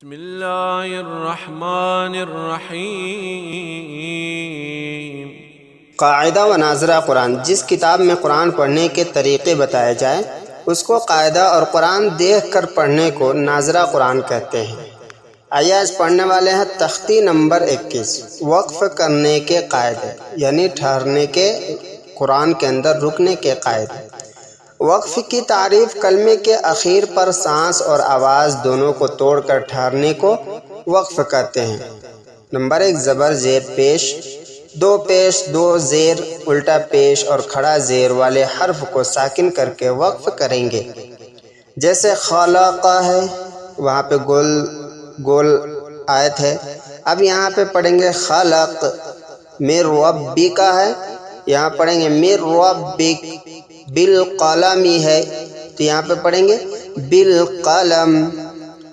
بسم اللہ الرحمن الرحیم۔ قاعدہ و ناظرہ قرآن۔ جس کتاب میں قرآن پڑھنے کے طریقے بتائے جائیں اس کو قاعدہ اور قرآن دیکھ کر پڑھنے کو ناظرہ قرآن کہتے ہیں۔ آئیے آج پڑھنے والے ہیں تختی نمبر 21، وقف کرنے کے قاعدے، یعنی ٹھہرنے کے، قرآن کے اندر رکنے کے قاعدے۔ وقف کی تعریف کلمے کے اخیر پر سانس اور آواز دونوں کو توڑ کر ٹھہرنے کو وقف کہتے ہیں۔ نمبر 1، زبر زیر پیش، دو پیش، دو زیر، الٹا پیش اور کھڑا زیر والے حرف کو ساکن کر کے وقف کریں گے۔ جیسے خلق ہے، وہاں پہ گول آیت ہے، اب یہاں پہ پڑھیں گے خلق۔ من ربک ہے، یہاں پڑھیں گے من ربک۔ بالقلم ہے تو یہاں پہ پڑھیں گے بالقلم۔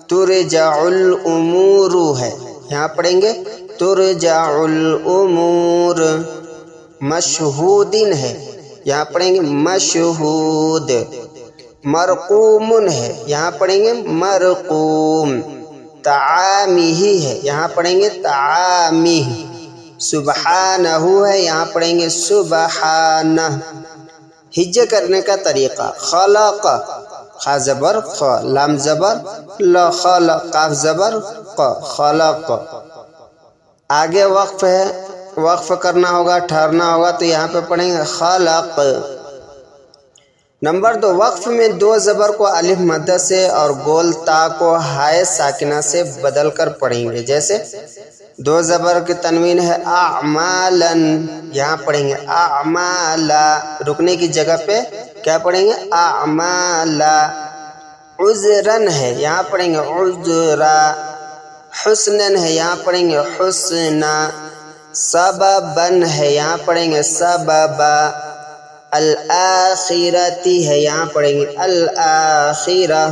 ترجع الامور ہے، یہاں پڑھیں گے ترجع الامور۔ مشہود ہے، یہاں پڑھیں گے مشہود۔ مرقوم ہے، یہاں پڑھیں گے مرقوم۔ تعامی ہے، یہاں پڑھیں گے تعامی۔ سبحانہ ہے، یہاں پڑھیں گے سبحانہ۔ ہجے کرنے کا طریقہ: خلق، خا زبر خ، لام زبر ل، خلق، قاف زبر ق، خلق۔ آگے وقف ہے، وقف کرنا ہوگا، ٹھہرنا ہوگا تو یہاں پہ پڑھیں گے خلق۔ نمبر 2، وقف میں دو زبر کو الف مدہ سے اور گول تا کو ہائے ساکنہ سے بدل کر پڑھیں گے۔ جیسے دو زبر کی تنوین ہے اعمالن، یہاں پڑھیں گے اعمالا۔ رکنے کی جگہ پہ کیا پڑھیں گے اعمالا۔ عذرن ہے، یہاں پڑھیں گے عذرا۔ حسنن ہے، یہاں پڑھیں گے حسنا۔ سببن ہے، یہاں پڑھیں گے سببا۔ الآخرتی ہے، یہاں پڑھیں گے الآخرہ۔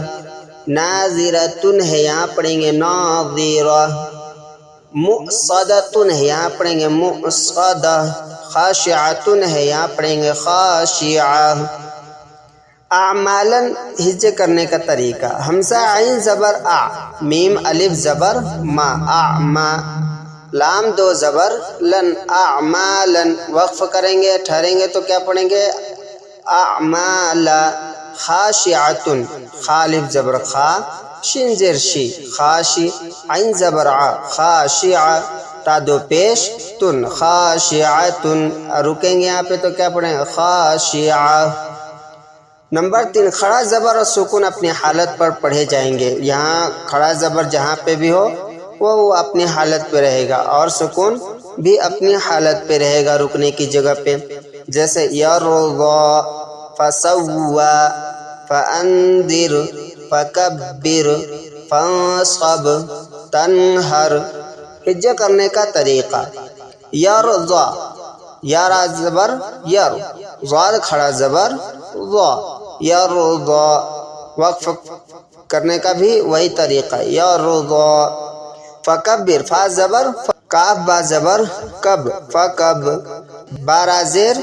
ناظرتن ہے، یہاں پڑھیں گے ناظرہ۔ مؤصدتن ہے، یہاں پڑھیں گے مؤصدہ۔ خاشعتن ہے، یہاں پڑھیں گے خاشعہ۔ اعمالن ہجے کرنے کا طریقہ: حمزہ عین زبر آ، میم الف زبر ما، اعما۔ لام دو زبر لن، اعمالن۔ وقف کریں گے، ٹھہریں گے تو کیا پڑھیں گے اعمالا۔ خاشعتن، خا الف زبر خا، شین زیر شی، خاشی۔ عین زبر ع، خاشعہ۔ تا دو پیش تن، خاشعتن۔ رکیں گے یہاں پہ تو کیا پڑھیں گے خاشعہ۔ نمبر 3، کھڑا زبر اور سکون اپنی حالت پر پڑھے جائیں گے۔ یہاں کھڑا زبر جہاں پہ بھی ہو وہ اپنی حالت پہ رہے گا اور سکون بھی اپنی حالت پہ رہے گا رکنے کی جگہ پہ۔ جیسے یرضا، فسوا، فانذر، فکبر، فانصب، تنہر۔ ہجے کرنے کا طریقہ: یرضا، یا را زبر یر، ضاد کھڑا زبر ضا، یرضا۔ وقف کرنے کا بھی وہی طریقہ یرضا۔ فکبر، فا زبر کاف، با زبر کب، فکب۔ بارا زیر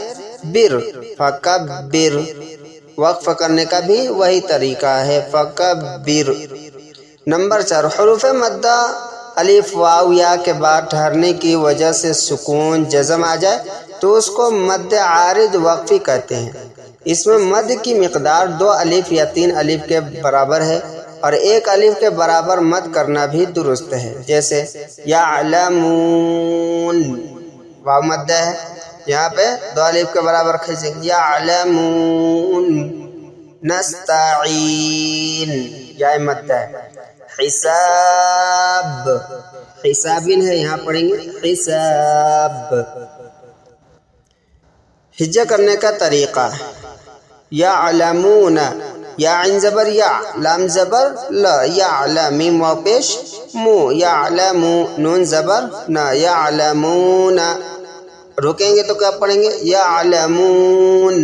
بر، فکبر۔ وقف کرنے کا بھی وہی طریقہ ہے فکبر۔ نمبر 4، حروف مدہ الف واو یا کے بعد ٹھہرنے کی وجہ سے سکون جزم آ جائے تو اس کو مد عارض وقفی کہتے ہیں۔ اس میں مد کی مقدار 2 الف یا 3 الف کے برابر ہے اور 1 الف کے برابر مد کرنا بھی درست ہے۔ جیسے یعلمون، واو مد ہے، یہاں پہ 2 الف کے برابر کھینچیں گے یعلمون۔ نستعین، یا مد ہے۔ حساب، حسابین ہے، یہاں پڑھیں گے حساب۔ ہجے کرنے کا طریقہ: یعلمون، یا عین زبر یا، لام زبر لا، یعلم، میم واو پیش مو، یعلمو، نون زبر نا، یعلمون۔ رکیں گے تو کیا پڑھیں گے یعلمون۔